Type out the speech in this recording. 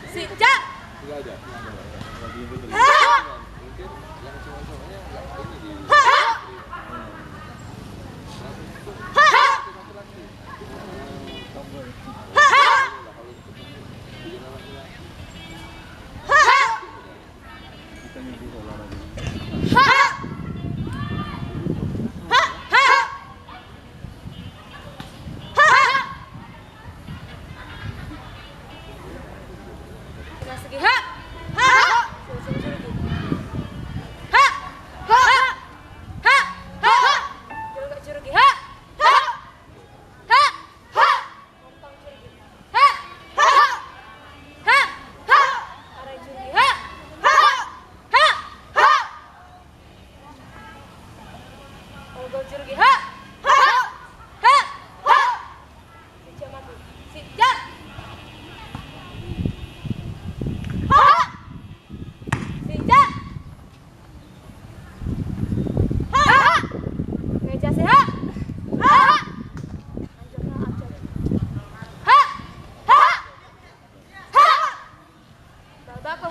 Sejak. Enggak ada. Mungkin yang cowok-cowoknya enggak ini di. Segi ha. Ha. Ha. Ha. Ha. Ha. Jurug jurugi ha. Ha. Ha. Ha. Montong jurugi. Ha. Ha. Ha. Ha. Arai jurugi ha. Ha. Ha. Ha. Olgo jurugi ha. Ha. Ha. Ha. Sijak mati. Sijak. Sejak. Meja sehat. Balbako